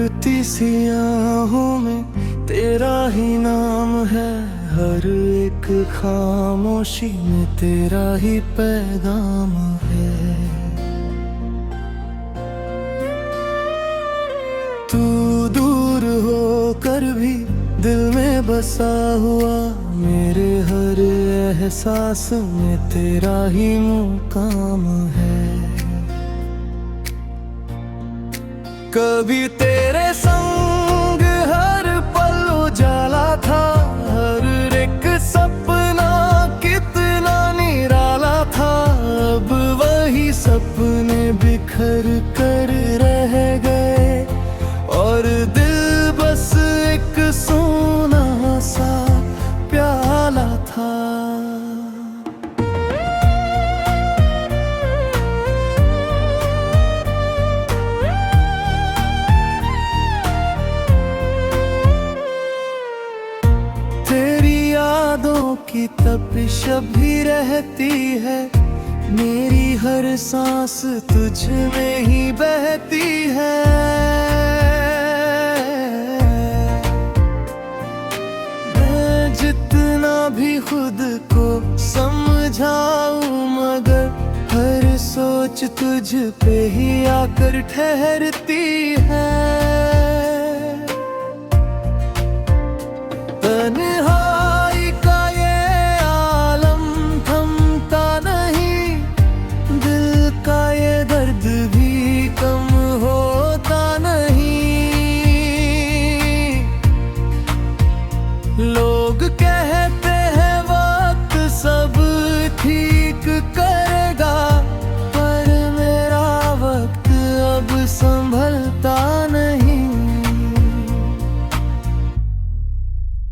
रुकती सी आहों में तेरा ही नाम है, हर एक खामोशी में तेरा ही पैगाम है। तू दूर होकर भी दिल में बसा हुआ, मेरे हर एहसास में तेरा ही मुकाम है। कभी तेरे संग हर पल उजाला था, हर एक सपना कितना निराला था। अब वही सपने बिखर कर रह गए और दिल बस एक सोना सा प्याला था। तेरी यादों की तपिश भी रहती है, मेरी हर सांस तुझ में ही बहती है। मैं जितना भी खुद को समझाऊं, मगर हर सोच तुझ पे ही आकर ठहरती है। तन्हाई का ये आलम थमता नहीं, दिल का ये दर्द भी कम होता नहीं। लोग कहते हैं वक्त सब ठीक करेगा, पर मेरा वक्त अब संभलता नहीं।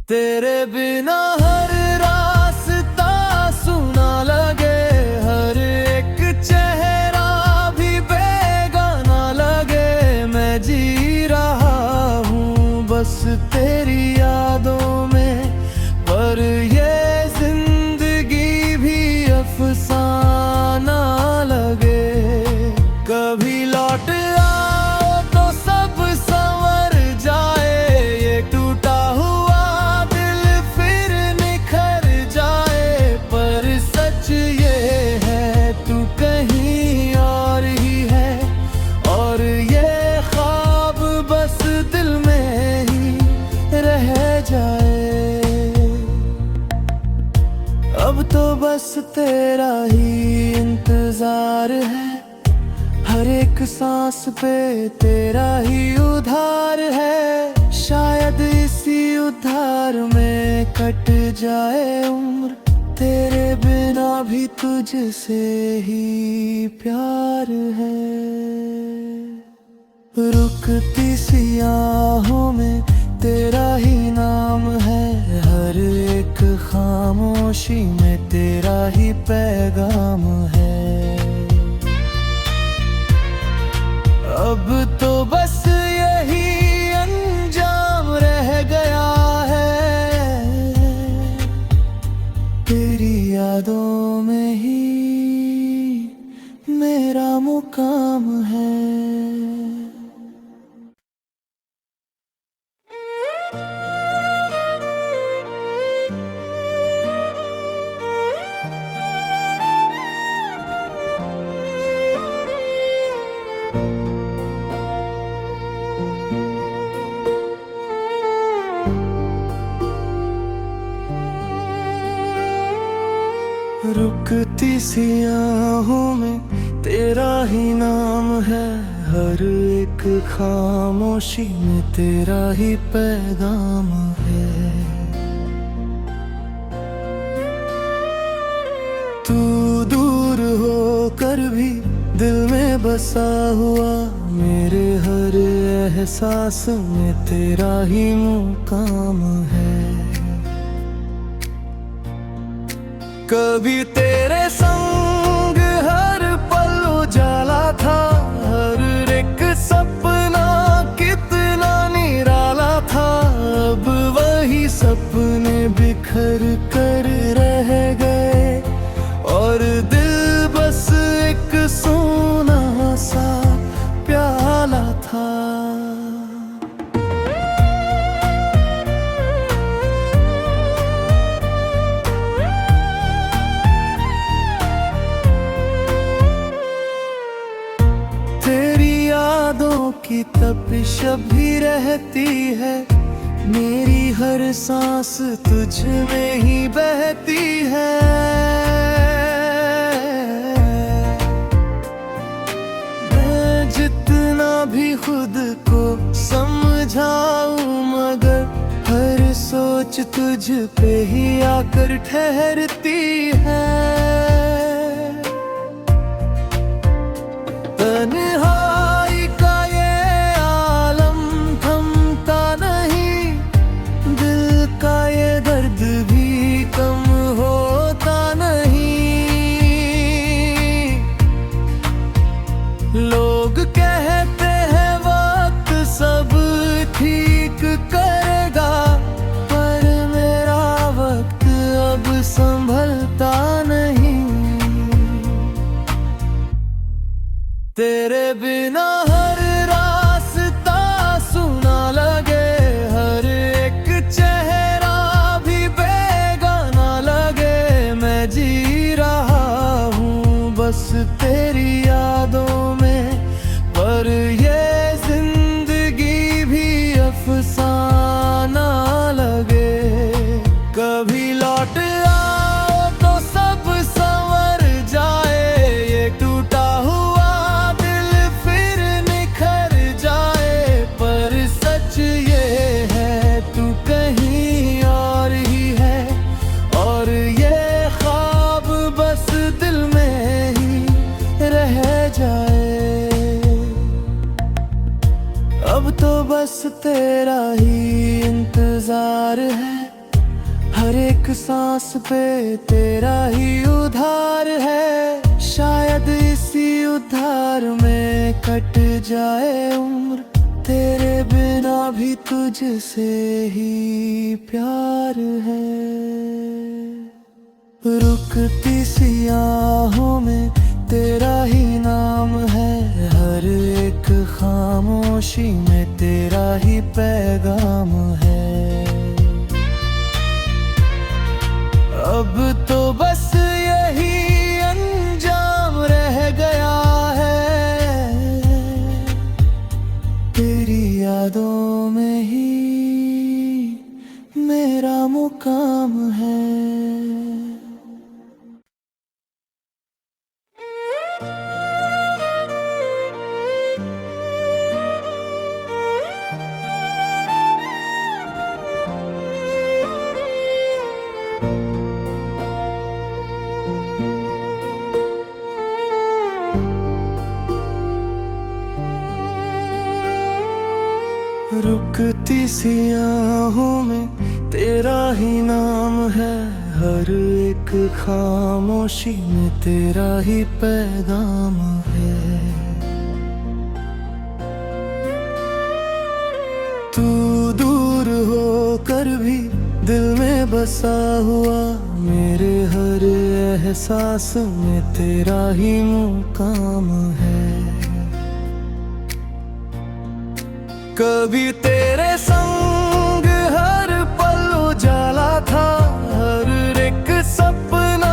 तेरे बिना हर रास्ता सुना लगे, हर एक चेहरा भी बेगाना लगे। मैं जी रहा हूँ बस तेरी यादों में, पर ये जिंदगी भी अफसाना लगे। कभी लौट आओ तो सब संवर जाए, ये टूटा हुआ अब तो बस तेरा ही इंतजार है, हर एक सांस पे तेरा ही उधार है। शायद इसी उधार में कट जाए उम्र, तेरे बिना भी तुझसे ही प्यार है। रुकती सी आहों में तेरा ही नाम है, हर एक खामोशी में तेरा ही पैगाम है। अब तो बस यही अंजाम रह गया है, तेरी यादों में ही मेरा मुकाम है। रुकती सी आहों में तेरा ही नाम है, हर एक खामोशी में तेरा ही पैगाम है। तू दूर होकर भी दिल में बसा हुआ, मेरे हर एहसास में तेरा ही मुकाम है। कभी तेरे संग हर पल उजाला था, हर एक सपना कितना निराला था। अब वही सपने बिखर कर रह गए और दिल बस एक सोना सा प्याला था। की तपिश भी रहती है, मेरी हर सांस तुझ में ही बहती है। मैं जितना भी खुद को समझाऊं, मगर हर सोच तुझ पे ही आकर ठहरती है। तन्हाई का ये आलम थमता नहीं, दिल का ये दर्द भी कम होता नहीं। लोग कहते हैं वक्त सब ठीक करेगा, पर मेरा वक्त अब संभलता नहीं। तेरे बिना हर रास्ता सुना लगे, हर एक चेहरा भी बेगाना लगे। मैं जी रहा हूँ बस तेरी यादों में, पर ये जिंदगी भी अफसाना लगे। कभी लौट आओ तो सब संवर जाए, ये टूटा हुआ दिल फिर निखर जाए। पर सच ये है तू कहीं और ही है, और ये ख्वाब बस दिल में ही रह जाए। अब तो बस तेरा ही इंतजार है, हर एक सांस पे तेरा ही उधार है। शायद इसी उधार में कट जाए उम्र, तेरे बिना भी तुझसे ही प्यार है। रुकती सी आहों में तेरा ही नाम है, हर एक खामोशी में तेरा ही पैगाम है। अब तो बस यही अंजाम रह गया है, तेरी यादों में ही मेरा मुकाम है। रुकती सी आहों में तेरा ही नाम है, हर एक खामोशी में तेरा ही पैगाम है। तू दूर होकर भी दिल में बसा हुआ, मेरे हर एहसास में तेरा ही मुकाम है। कभी तेरे संग हर पल उजाला था, हर एक सपना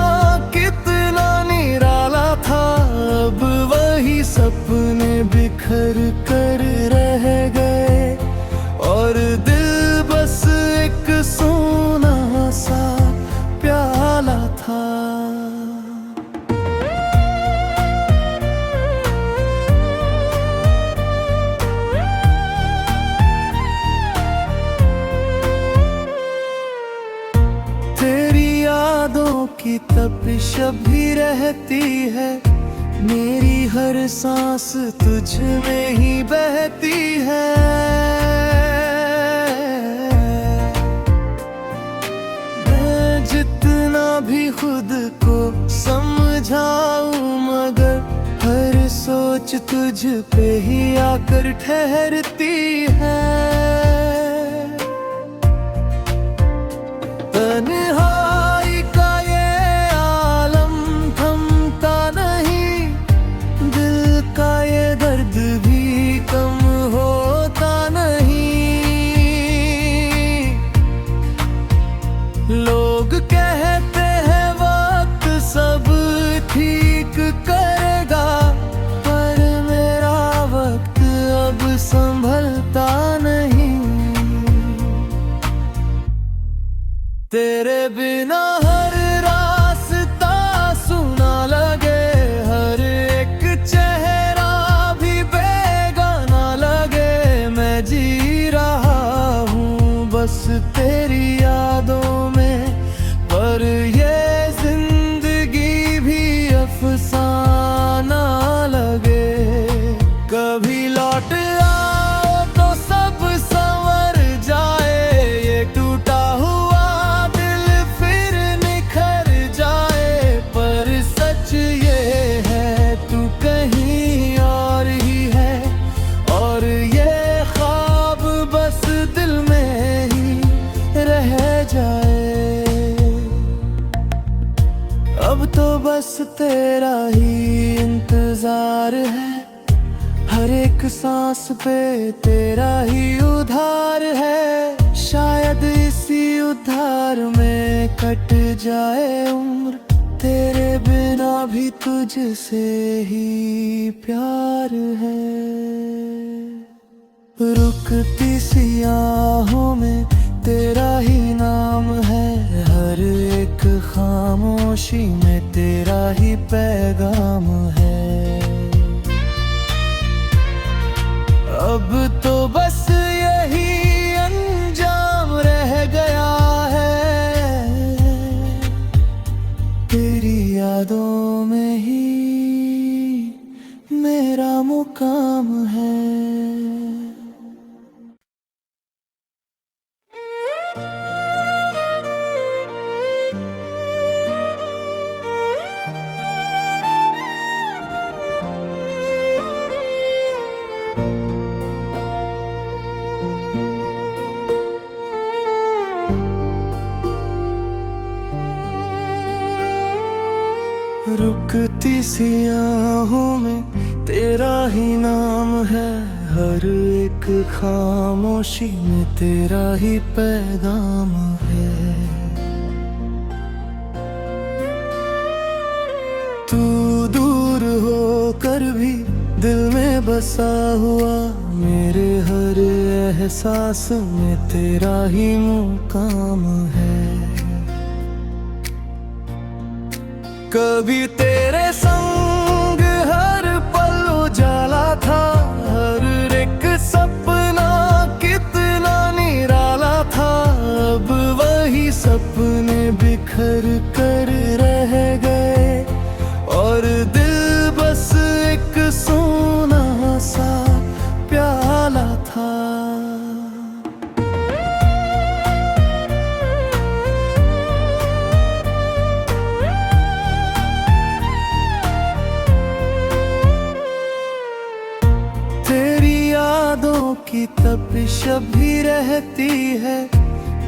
कितना निराला था। अब वही सपने बिखर कर रह गए, और दिल बस एक सोना सा प्याला था। की तपिश भी रहती है, मेरी हर सांस तुझ में ही बहती है। मैं जितना भी खुद को समझाऊं, मगर हर सोच तुझ पे ही आकर ठहरती है। तन्हाई का ये आलम थमता नहीं, दिल का ये दर्द भी कम होता नहीं। लोग कहते हैं वक्त सब ठीक करेगा, पर मेरा वक्त अब अब तो बस तेरा ही इंतजार है, हर एक सांस पे तेरा ही उधार है। शायद इसी उधार में कट जाए उम्र, तेरे बिना भी तुझसे ही प्यार है। रुकती सी आहों में तेरा ही नाम है, हर एक खामोशी में तेरा ही पैगाम है। अब तो बस यही अंजाम रह गया है, तेरी यादों में ही मेरा मुकाम है। रुकती सी आहों में तेरा ही नाम है, हर एक खामोशी में तेरा ही पैगाम है। तू दूर होकर भी दिल में बसा हुआ, मेरे हर एहसास में तेरा ही मुकाम है। कभी तेरे संग हर पल उजाला था, हर एक सपना कितना निराला था। अब वही सपने बिखर कर रह गए, और दिल बस एक सोना सा प्याला था। की तपिश भी रहती है,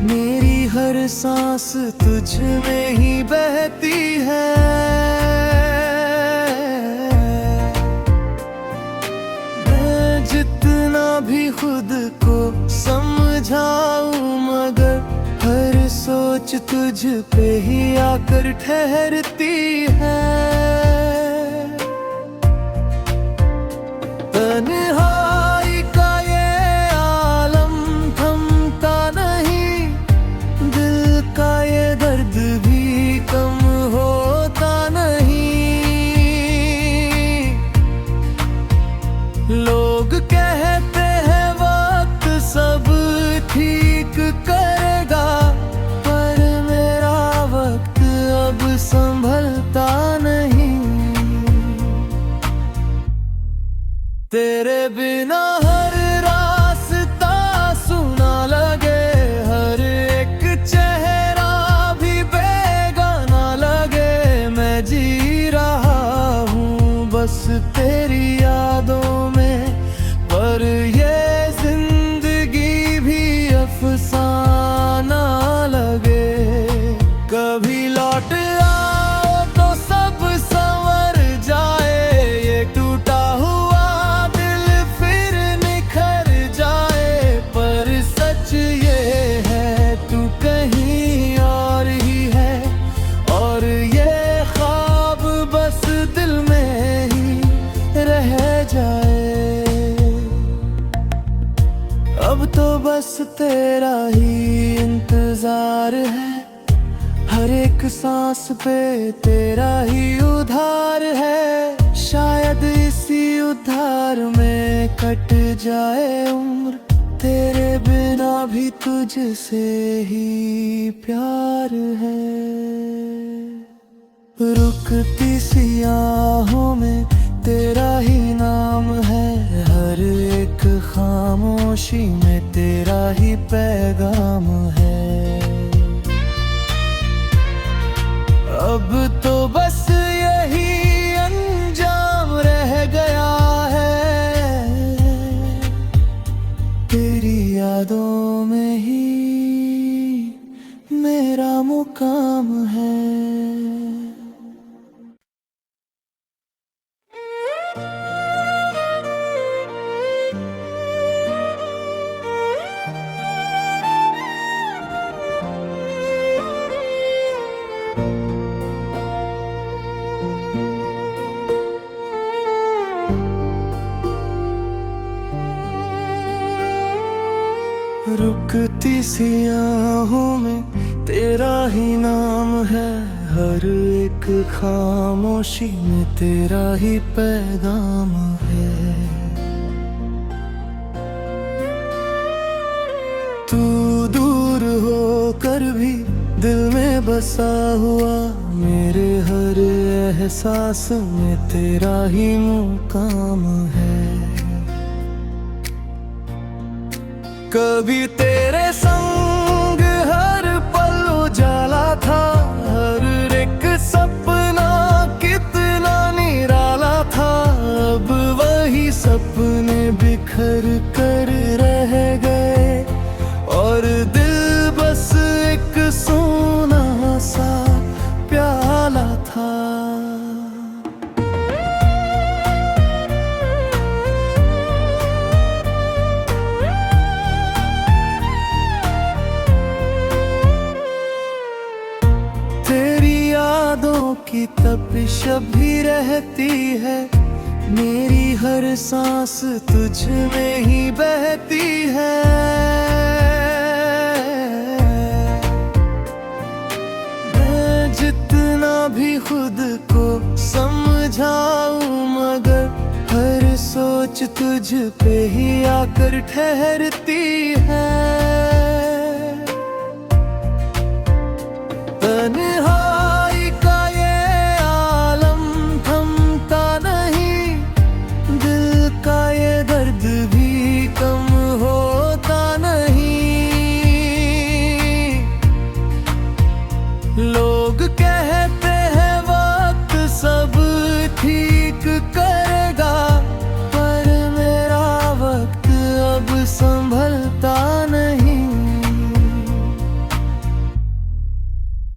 मेरी हर सांस तुझ में ही बहती है। मैं जितना भी खुद को समझाऊं, मगर हर सोच तुझ पे ही आकर ठहरती है। तन्हाई का लोग कहते हैं वक्त सब ठीक करेगा, पर मेरा वक्त अब संभलता नहीं। तेरे बिना हर रास्ता सुना लगे, हर एक चेहरा भी बेगाना लगे। मैं जी रहा हूँ बस तेरी यादों में, पर ये जिंदगी भी अफसाना लगे। कभी लौट आओ तो सब संवर जाए, ये टूटा हुआ दिल फिर निखर जाए। पर सच ये है तू कहीं और ही है, और ये ख्वाब बस दिल में ही रह जाए। अब तो बस तेरा ही इंतजार है, हर एक सांस पे तेरा ही उधार है। शायद इसी उधार में कट जाए उम्र, तेरे बिना भी तुझसे ही प्यार है। रुकती सी आहों में तेरा ही नाम है, हर एक खामोशी में तेरा ही पैगाम है। अब तो बस यही अंजाम रह गया है, तेरी यादों में ही मेरा मुकाम है। रुकती सी आहों में तेरा ही नाम है, हर एक खामोशी में तेरा ही पैगाम है। तू दूर हो कर भी दिल में बसा हुआ, मेरे हर एहसास में तेरा ही मुकाम है। कभी तेरे संग हर पल उजाला था, हर एक सपना कितना निराला था। अब वही सपने बिखर कर रह गए और दिल बस एक सोना सा प्याला था। तेरी यादों की तपिश भी रहती है, मेरी हर सांस तुझ में ही बहती है। मैं जितना भी खुद को समझाऊं, मगर हर सोच तुझ पे ही आकर ठहरती है। तन्हाई का ये आलम थमता नहीं, दिल का ये दर्द भी कम होता नहीं। लोग कहते हैं वक्त सब ठीक करेगा, पर मेरा वक्त अब संभलता नहीं।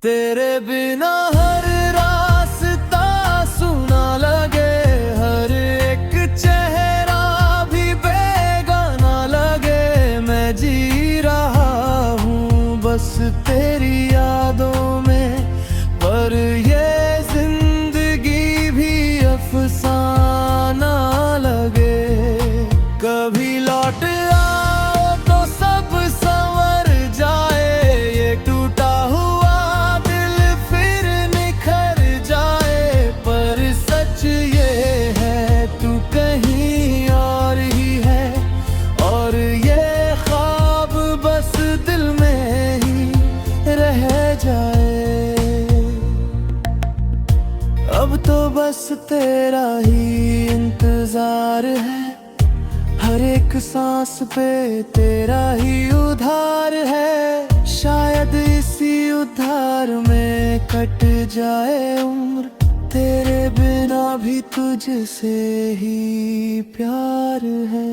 तेरे बिना हर रास्ता सुना लगे, हर एक चेहरा भी बेगाना लगे। मैं जी रहा हूँ बस तेरी यादों में, पर ये जिंदगी भी अफसाना लगे। कभी लौट आओ तो सब संवर जाए, ये टूटा हुआ अब तो बस तेरा ही इंतजार है, हर एक सांस पे तेरा ही उधार है। शायद इसी उधार में कट जाए उम्र, तेरे बिना भी तुझसे ही प्यार है।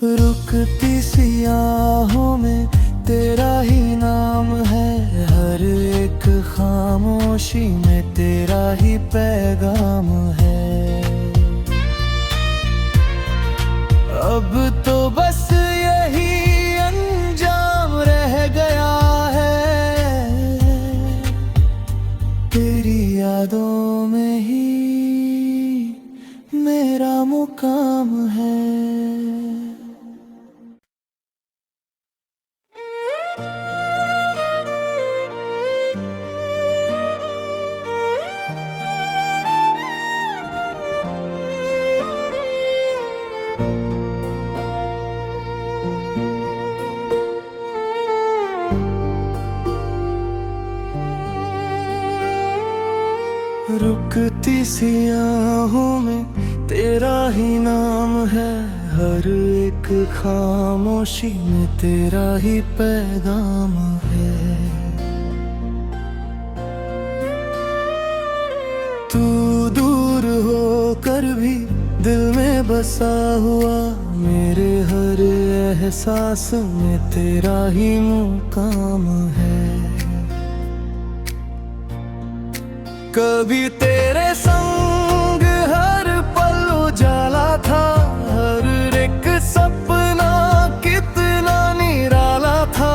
रुकती सी आहों में तेरा ही नाम है, हर एक खामोशी में तेरा ही पैगाम है। अब तो बस यही अंजाम रह गया है, तेरी यादों में ही मेरा मुकाम है। रुकती सी आहों में तेरा ही नाम है, हर एक खामोशी में तेरा ही पैगाम है। तू दूर हो कर भी दिल में बसा हुआ, मेरे हर एहसास में तेरा ही मुकाम है। कभी तेरे संग हर पल उजाला था, हर एक सपना कितना निराला था।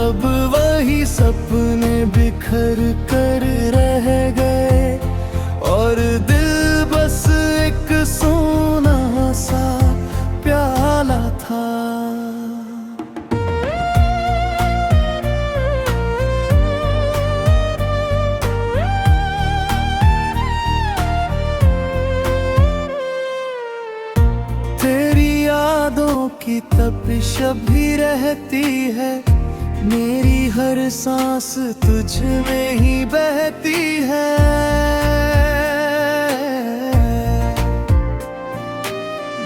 अब वही सपने बिखर कर रह गए और दिल बस एक सोना सा प्याला था। की तपिश भी रहती है, मेरी हर सांस तुझ में ही बहती है।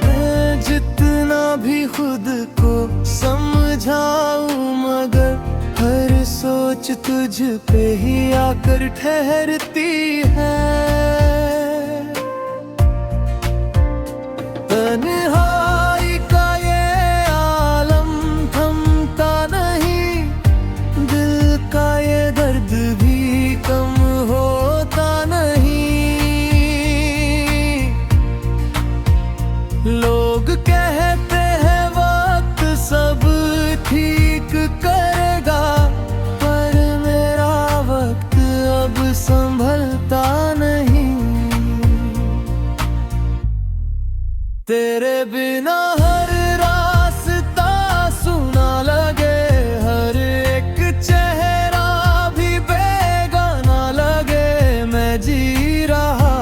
मैं जितना भी खुद को समझाऊं, मगर हर सोच तुझ पे ही आकर ठहरती है। तन्हाई का ये आलम थमता नहीं, दिल का ये दर्द भी कम होता नहीं। लोग कहते हैं वक्त सब ठीक करेगा, पर मेरा वक्त अब संभलता नहीं। तेरे बिना हर रास्ता सुना लगे, हर एक चेहरा भी बेगाना लगे। मैं जी रहा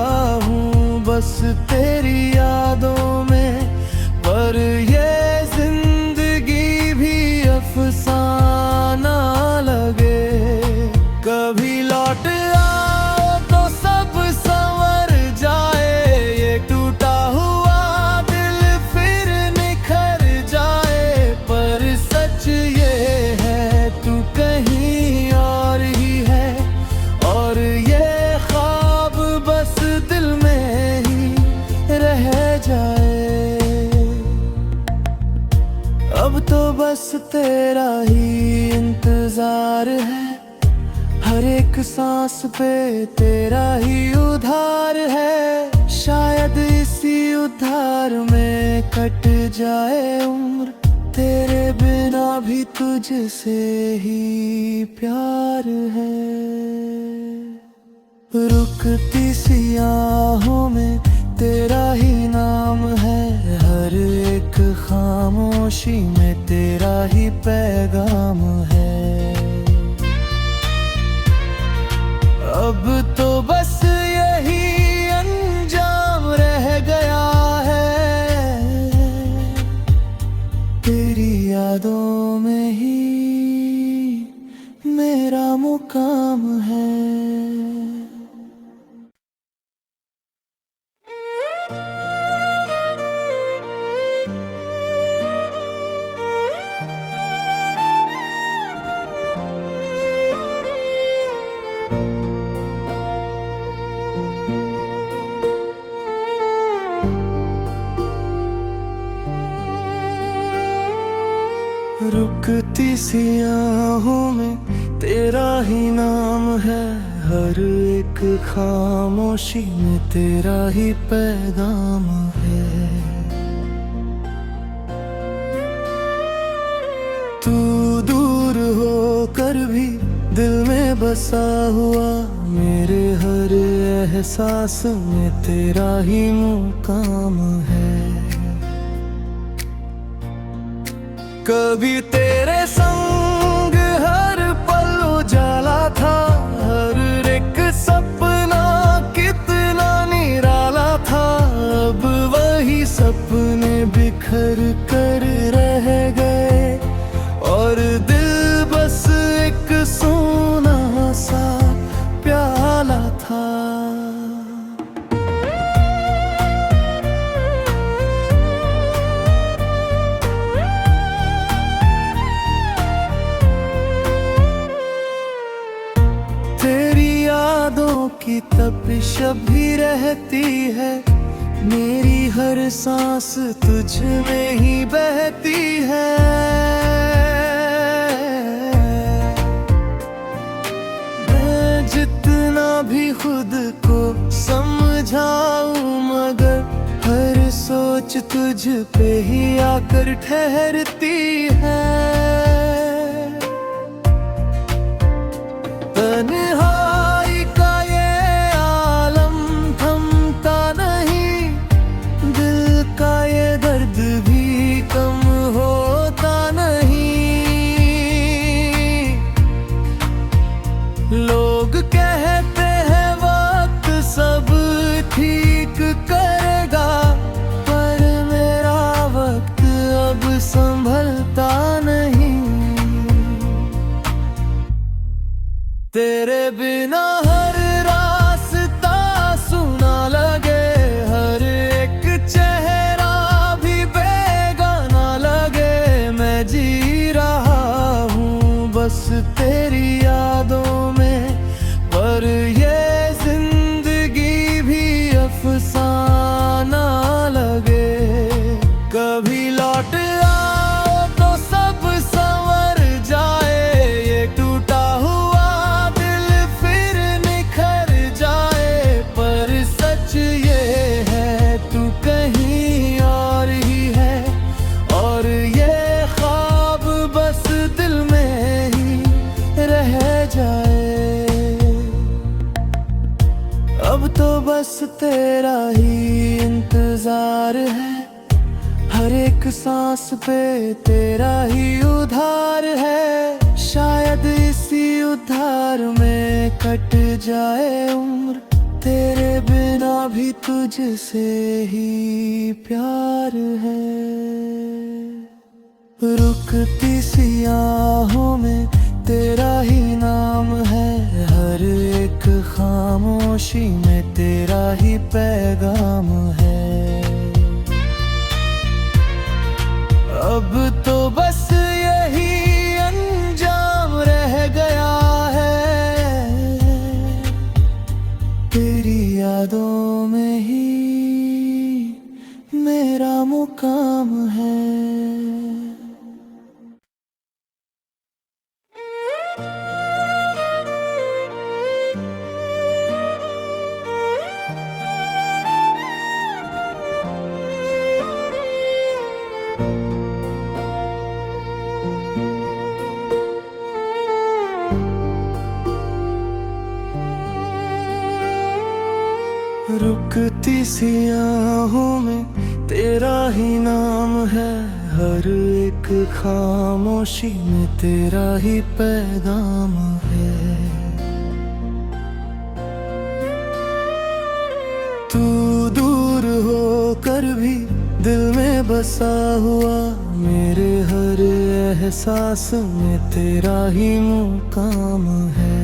हूँ बस तेरी यादों में, पर ये जिंदगी भी अफसाना लगे। कभी लौट आओ तो सब संवर जाए, ये टूटा हुआ दिल फिर निखर जाए। पर सच ये है तू कहीं और ही है, और ये ख्वाब बस दिल में ही रह जाए। अब तो बस तेरा ही इंतजार है, हर एक सांस पे तेरा ही उधार है। शायद इसी उधार में कट जाए उम्र, तेरे बिना भी तुझसे ही प्यार है। रुकती सी आहों में तेरा ही नाम है, हर एक खामोशी में तेरा ही पैगाम है। अब तो बस यही अंजाम रह गया है, तेरी यादों में ही मेरा मुकाम है। रुकती सी आहों में तेरा ही नाम है, हर एक खामोशी में तेरा ही पैगाम है। तू दूर होकर भी दिल में बसा हुआ, मेरे हर एहसास में तेरा ही मुकाम है। कभी तेरे संग हर पल उजाला था, हर एक सपना कितना निराला था। अब वही सपने बिखर कर रह गए, और दिल बस एक सोना सा प्याला था। की तपिश भी रहती है, मेरी हर सांस तुझ में ही बहती है। मैं जितना भी खुद को समझाऊं, मगर हर सोच तुझ पे ही आकर ठहरती है। तन्हाई का ये आलम थमता नहीं, दिल का ये दर्द भी कम होता नहीं। लोग कहते हैं वक्त सब ठीक करेगा, पर मेरा वक्त अब अब तो बस तेरा ही इंतजार है, हर एक सांस पे तेरा ही उधार है। शायद इसी उधार में कट जाए उम्र, तेरे बिना भी तुझसे ही प्यार है। रुकती सी आहों में तेरा ही नाम है, हर एक खामोशी में तेरा ही पैगाम है। अब तो बस यही अंजाम रह गया है, तेरी यादों में ही मेरा मुकाम है। रुकती सी आहों में तेरा ही नाम है, हर एक खामोशी में तेरा ही पैगाम है। तू दूर होकर भी दिल में बसा हुआ, मेरे हर एहसास में तेरा ही मुकाम है।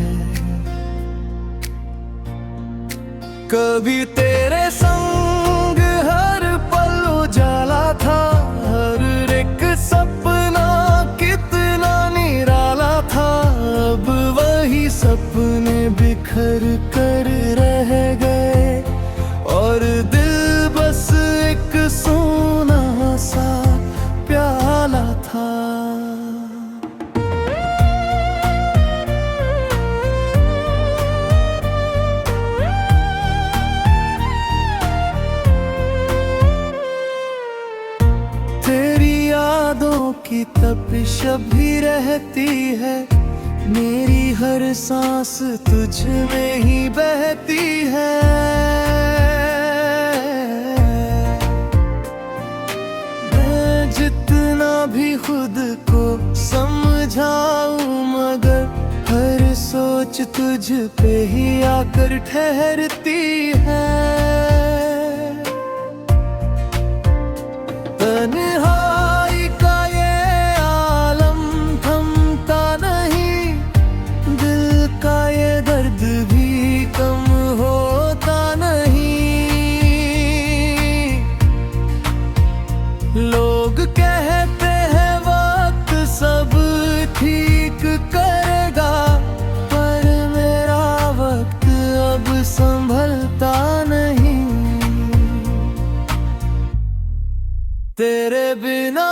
कभी तेरे संग हर पल उजाला था, हर एक सपना कितना निराला था। अब वही सपने बिखर कर रह गए, और दिल बस एक सोना सा प्याला था। की तपिश भी रहती है, मेरी हर सांस तुझ में ही बहती है। मैं जितना भी खुद को समझाऊं, मगर हर सोच तुझ पे ही आकर ठहरती है। तन्हाई का ये आलम थमता नहीं, दिल का ये दर्द भी कम होता नहीं। लोग कहते हैं वक्त सब ठीक करेगा, पर मेरा वक्त अब संभलता नहीं। तेरे बिना